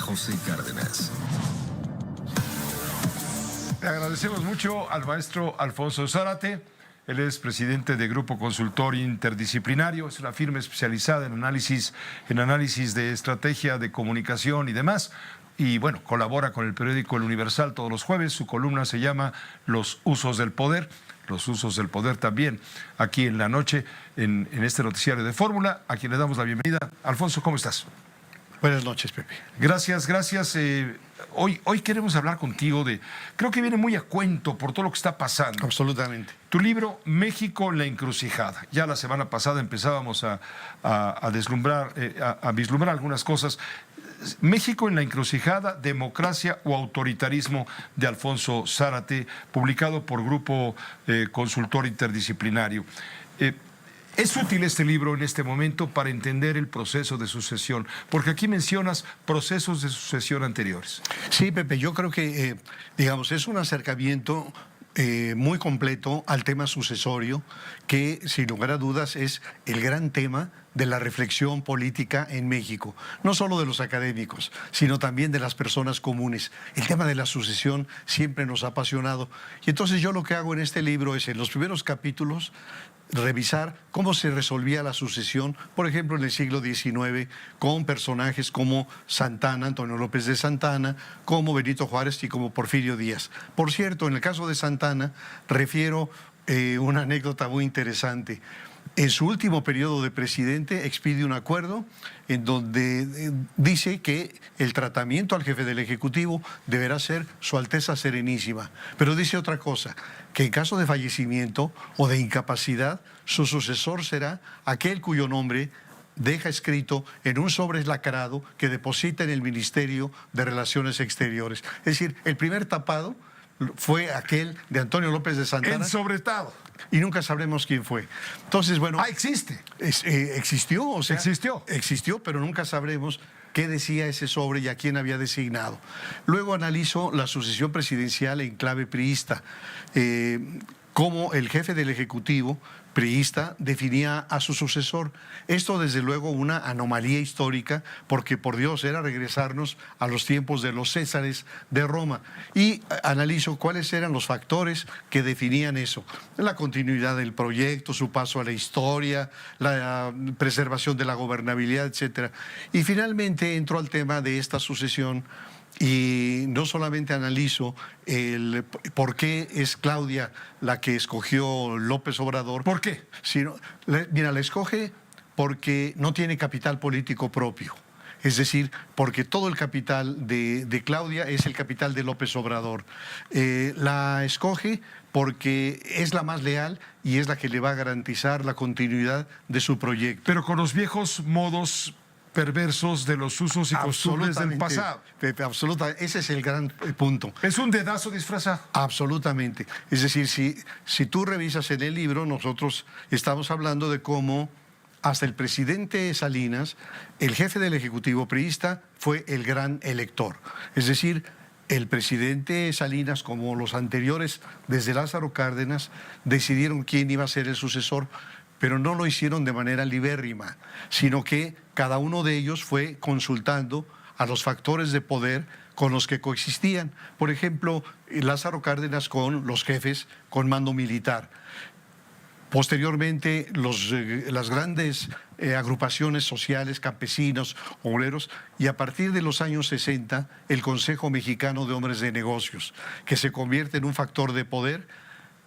José Cárdenas. Le agradecemos mucho al maestro Alfonso Zárate. Él es presidente de Grupo Consultor Interdisciplinario. Es una firma especializada en análisis de estrategia de comunicación y demás. Y bueno, colabora con el periódico El Universal todos los jueves. Su columna se llama Los usos del poder. Los usos del poder también aquí en la noche, en este noticiario de Fórmula, a quien le damos la bienvenida. Alfonso, ¿cómo estás? Buenas noches, Pepe. Gracias. Hoy queremos hablar contigo creo que viene muy a cuento por todo lo que está pasando. Absolutamente. Tu libro, México en la encrucijada. Ya la semana pasada empezábamos a vislumbrar algunas cosas. México en la encrucijada, democracia o autoritarismo, de Alfonso Zárate, publicado por Grupo Consultor Interdisciplinario. ¿Es útil este libro en este momento para entender el proceso de sucesión? Porque aquí mencionas procesos de sucesión anteriores. Sí, Pepe, yo creo que, es un acercamiento muy completo al tema sucesorio, que sin lugar a dudas es el gran tema de la reflexión política en México, no solo de los académicos, sino también de las personas comunes. El tema de la sucesión siempre nos ha apasionado. Y entonces yo lo que hago en este libro es, en los primeros capítulos, revisar cómo se resolvía la sucesión, por ejemplo, en el siglo XIX, con personajes como Santana, Antonio López de Santana, como Benito Juárez y como Porfirio Díaz. Por cierto, en el caso de Santana, refiero una anécdota muy interesante. En su último periodo de presidente expide un acuerdo en donde dice que el tratamiento al jefe del Ejecutivo deberá ser Su Alteza Serenísima. Pero dice otra cosa, que en caso de fallecimiento o de incapacidad, su sucesor será aquel cuyo nombre deja escrito en un sobre lacrado que deposita en el Ministerio de Relaciones Exteriores. Es decir, el primer tapado fue aquel de Antonio López de Santana. Ensobretado. Y nunca sabremos quién fue. Entonces, bueno... existe. Existió, o sea... Existió. Existió, pero nunca sabremos qué decía ese sobre y a quién había designado. Luego analizo la sucesión presidencial en clave priista, cómo el jefe del Ejecutivo priista definía a su sucesor. Esto, desde luego, una anomalía histórica, porque, por Dios, era regresarnos a los tiempos de los Césares de Roma. Y analizo cuáles eran los factores que definían eso. La continuidad del proyecto, su paso a la historia, la preservación de la gobernabilidad, etc. Y finalmente entro al tema de esta sucesión. Y no solamente analizo el por qué es Claudia la que escogió López Obrador. ¿Por qué? La escoge porque no tiene capital político propio. Es decir, porque todo el capital de Claudia es el capital de López Obrador. La escoge porque es la más leal y es la que le va a garantizar la continuidad de su proyecto. Pero con los viejos modos perversos de los usos y costumbres del pasado. Pepe, absolutamente. Ese es el gran punto. Es un dedazo disfrazado. Absolutamente. Es decir, si tú revisas en el libro, nosotros estamos hablando de cómo hasta el presidente Salinas, el jefe del Ejecutivo priista, fue el gran elector. Es decir, el presidente Salinas, como los anteriores desde Lázaro Cárdenas, decidieron quién iba a ser el sucesor, pero no lo hicieron de manera libérrima, sino que cada uno de ellos fue consultando a los factores de poder con los que coexistían. Por ejemplo, Lázaro Cárdenas con los jefes con mando militar. Posteriormente, las grandes agrupaciones sociales, campesinos, obreros, y a partir de los años 60, el Consejo Mexicano de Hombres de Negocios, que se convierte en un factor de poder,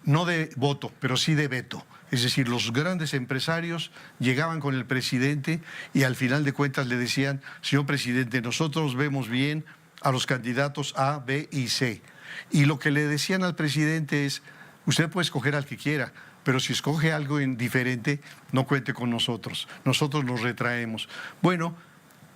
no de voto, pero sí de veto. Es decir, los grandes empresarios llegaban con el presidente y al final de cuentas le decían: señor presidente, nosotros vemos bien a los candidatos A, B y C. Y lo que le decían al presidente es: usted puede escoger al que quiera, pero si escoge algo diferente, no cuente con nosotros. Nosotros nos retraemos. Bueno,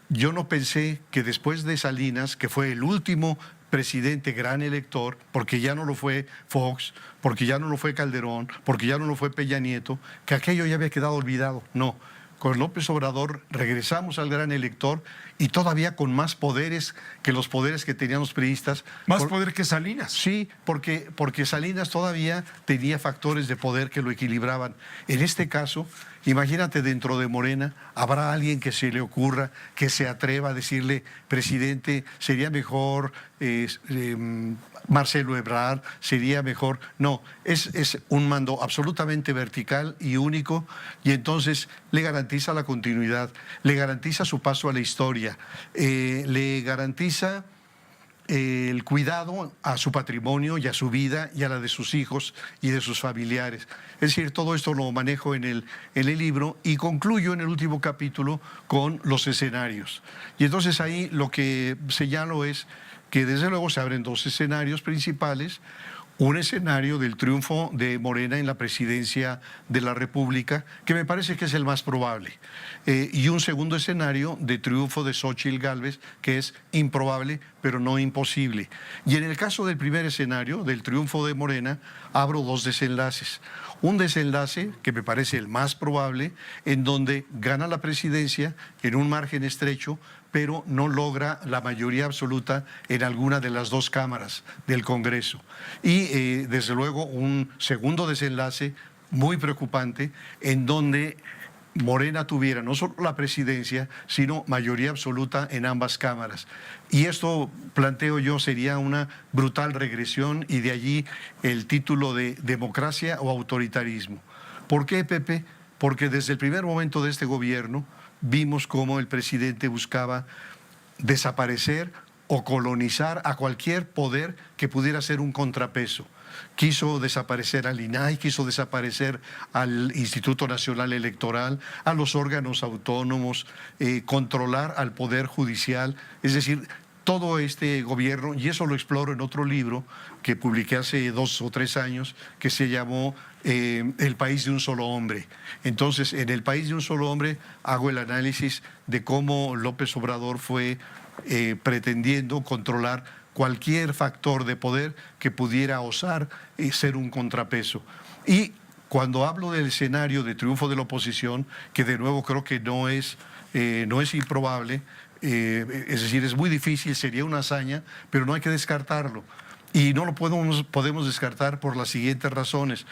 yo no pensé que después de Salinas, que fue el último presidente gran elector, porque ya no lo fue Fox, porque ya no lo fue Calderón, porque ya no lo fue Peña Nieto, que aquello ya había quedado olvidado. No, con López Obrador regresamos al gran elector y todavía con más poderes que los poderes que tenían los priistas. Más poder que Salinas. Sí, porque Salinas todavía tenía factores de poder que lo equilibraban. En este caso, imagínate, dentro de Morena, habrá alguien que se le ocurra, que se atreva a decirle, presidente, sería mejor Marcelo Ebrard, sería mejor. No, es un mando absolutamente vertical y único, y entonces le garantiza la continuidad, le garantiza su paso a la historia, le garantiza el cuidado a su patrimonio y a su vida y a la de sus hijos y de sus familiares. Es decir, todo esto lo manejo en el libro y concluyo en el último capítulo con los escenarios. Y entonces ahí lo que señalo es que desde luego se abren dos escenarios principales. Un escenario del triunfo de Morena en la presidencia de la República, que me parece que es el más probable, y un segundo escenario de triunfo de Xóchitl Gálvez, que es improbable, pero no imposible. Y en el caso del primer escenario, del triunfo de Morena, abro dos desenlaces. Un desenlace que me parece el más probable, en donde gana la presidencia en un margen estrecho, pero no logra la mayoría absoluta en alguna de las dos cámaras del Congreso. Y desde luego un segundo desenlace muy preocupante, en donde Morena tuviera no solo la presidencia, sino mayoría absoluta en ambas cámaras. Y esto, planteo yo, sería una brutal regresión, y de allí el título de democracia o autoritarismo. ¿Por qué, Pepe? Porque desde el primer momento de este gobierno vimos cómo el presidente buscaba desaparecer o colonizar a cualquier poder que pudiera ser un contrapeso. Quiso desaparecer al INAI, quiso desaparecer al Instituto Nacional Electoral, a los órganos autónomos, controlar al Poder Judicial. Es decir, todo este gobierno, y eso lo exploro en otro libro que publiqué hace 2 o 3 años, que se llamó El país de un solo hombre. Entonces, en El país de un solo hombre hago el análisis de cómo López Obrador fue pretendiendo controlar cualquier factor de poder que pudiera osar ser un contrapeso. Y cuando hablo del escenario de triunfo de la oposición, que de nuevo creo que no es improbable, es decir, es muy difícil, sería una hazaña, pero no hay que descartarlo. Y no lo podemos descartar por las siguientes razones.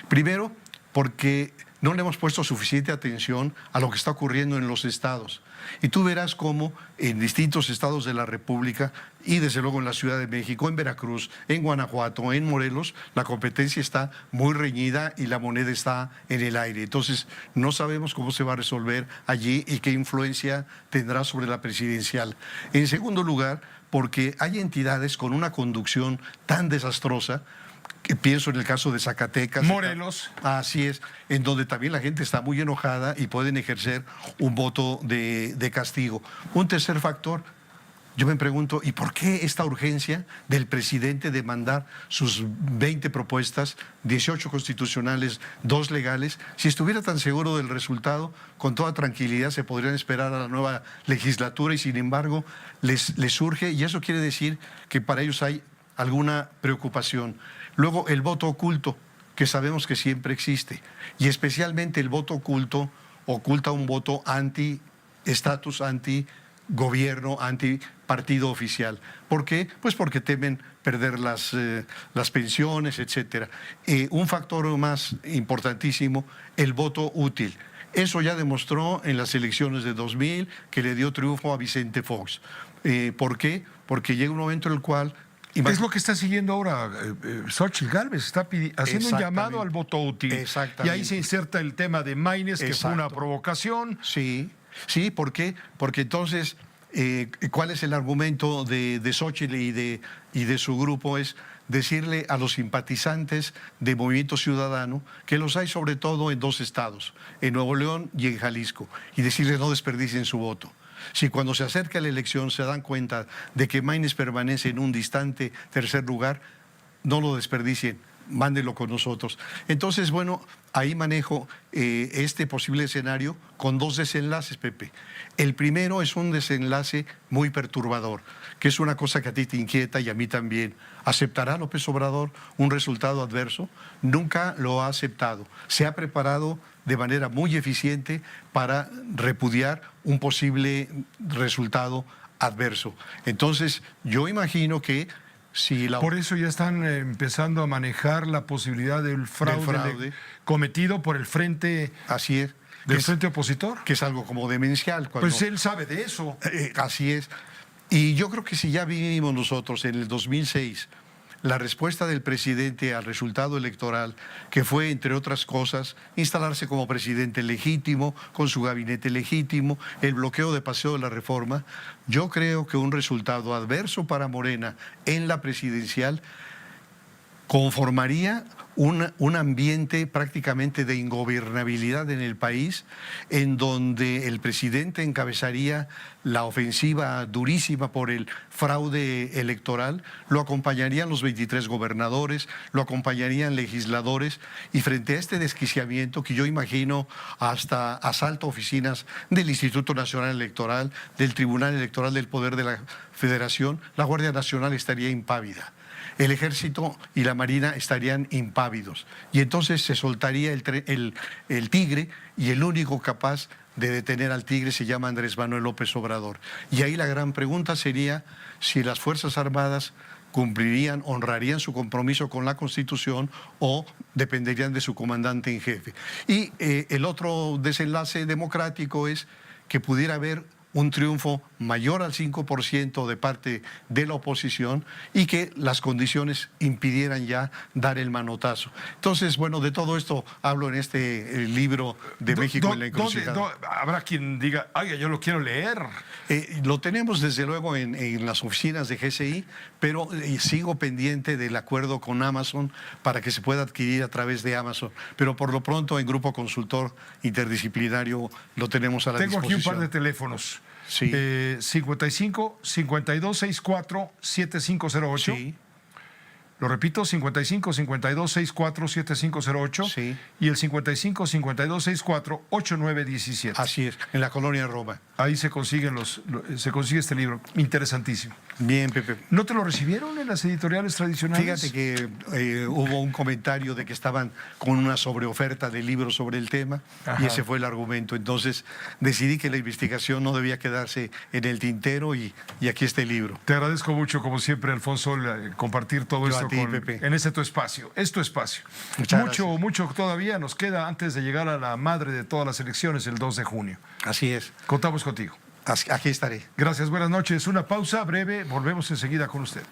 Primero, porque no le hemos puesto suficiente atención a lo que está ocurriendo en los estados. Y tú verás cómo en distintos estados de la República, y desde luego en la Ciudad de México, en Veracruz, en Guanajuato, en Morelos, la competencia está muy reñida y la moneda está en el aire. Entonces, no sabemos cómo se va a resolver allí y qué influencia tendrá sobre la presidencial. En segundo lugar, porque hay entidades con una conducción tan desastrosa, que pienso en el caso de Zacatecas. Morelos. Así es, en donde también la gente está muy enojada y pueden ejercer un voto de castigo. Un tercer factor, yo me pregunto, ¿y por qué esta urgencia del presidente de mandar sus 20 propuestas, 18 constitucionales, 2 legales? Si estuviera tan seguro del resultado, con toda tranquilidad se podrían esperar a la nueva legislatura, y sin embargo les surge, y eso quiere decir que para ellos hay alguna preocupación. Luego, el voto oculto, que sabemos que siempre existe, y especialmente el voto oculto oculta un voto anti-estatus, anti-gobierno, anti-partido oficial. ¿Por qué? Pues porque temen perder las pensiones, etcétera. Un factor más importantísimo, el voto útil. Eso ya demostró en las elecciones de 2000 que le dio triunfo a Vicente Fox. ¿Por qué? Porque llega un momento en el cual... Es lo que está siguiendo ahora Xóchitl Gálvez, está haciendo un llamado al voto útil. Exactamente. Y ahí se inserta el tema de Maynes, que fue una provocación. Sí, ¿por qué? Porque entonces, ¿cuál es el argumento de Xóchitl y de su grupo? Es decirle a los simpatizantes de Movimiento Ciudadano, que los hay sobre todo en 2 estados, en Nuevo León y en Jalisco, y decirles no desperdicien su voto. Si cuando se acerca la elección se dan cuenta de que Maynes permanece en un distante tercer lugar, no lo desperdicien, mándelo con nosotros. Entonces, bueno, ahí manejo este posible escenario con dos desenlaces, Pepe. El primero es un desenlace muy perturbador, que es una cosa que a ti te inquieta y a mí también. ¿Aceptará López Obrador un resultado adverso? Nunca lo ha aceptado. Se ha preparado de manera muy eficiente para repudiar un posible resultado adverso. Entonces, yo imagino que si la... Por eso ya están empezando a manejar la posibilidad del fraude cometido por el frente... Así es. ¿Del frente opositor? Que es algo como demencial. Pues él sabe de eso. Así es. Y yo creo que si ya vivimos nosotros en el 2006 la respuesta del presidente al resultado electoral, que fue, entre otras cosas, instalarse como presidente legítimo, con su gabinete legítimo, el bloqueo de Paseo de la Reforma, yo creo que un resultado adverso para Morena en la presidencial conformaría un ambiente prácticamente de ingobernabilidad en el país, en donde el presidente encabezaría la ofensiva durísima por el fraude electoral, lo acompañarían los 23 gobernadores, lo acompañarían legisladores, y frente a este desquiciamiento que yo imagino hasta asalto a oficinas del Instituto Nacional Electoral, del Tribunal Electoral del Poder de la Federación, la Guardia Nacional estaría impávida. El Ejército y la Marina estarían impávidos. Y entonces se soltaría el tigre, y el único capaz de detener al tigre se llama Andrés Manuel López Obrador. Y ahí la gran pregunta sería si las Fuerzas Armadas cumplirían, honrarían su compromiso con la Constitución o dependerían de su comandante en jefe. Y el otro desenlace democrático es que pudiera haber un triunfo mayor al 5% de parte de la oposición y que las condiciones impidieran ya dar el manotazo. Entonces, bueno, de todo esto hablo en este libro de México en la encrucijada. Habrá quien diga, oiga, yo lo quiero leer. Lo tenemos desde luego en las oficinas de GCI, pero sigo pendiente del acuerdo con Amazon para que se pueda adquirir a través de Amazon. Pero por lo pronto en Grupo Consultor Interdisciplinario lo tenemos a la disposición. Tengo aquí un par de teléfonos. Sí. 55 52 64 7508. Sí. Lo repito, 55 52 64 7508. Sí. Y el 55 52 64 8917. Así es, en la colonia Roma. Ahí se consigue este libro, interesantísimo. Bien, Pepe. ¿No te lo recibieron en las editoriales tradicionales? Fíjate que hubo un comentario de que estaban con una sobreoferta de libros sobre el tema. Ajá. Y ese fue el argumento. Entonces decidí que la investigación no debía quedarse en el tintero y aquí está el libro. Te agradezco mucho, como siempre, Alfonso, compartir todo esto Pepe. en este tu espacio. Es tu espacio. Mucho todavía nos queda antes de llegar a la madre de todas las elecciones el 2 de junio. Así es. Contamos contigo. Aquí estaré. Gracias, buenas noches. Una pausa breve, volvemos enseguida con usted.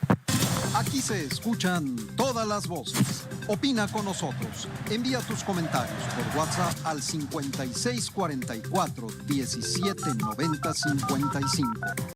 Aquí se escuchan todas las voces. Opina con nosotros. Envía tus comentarios por WhatsApp al 5644 1790 55.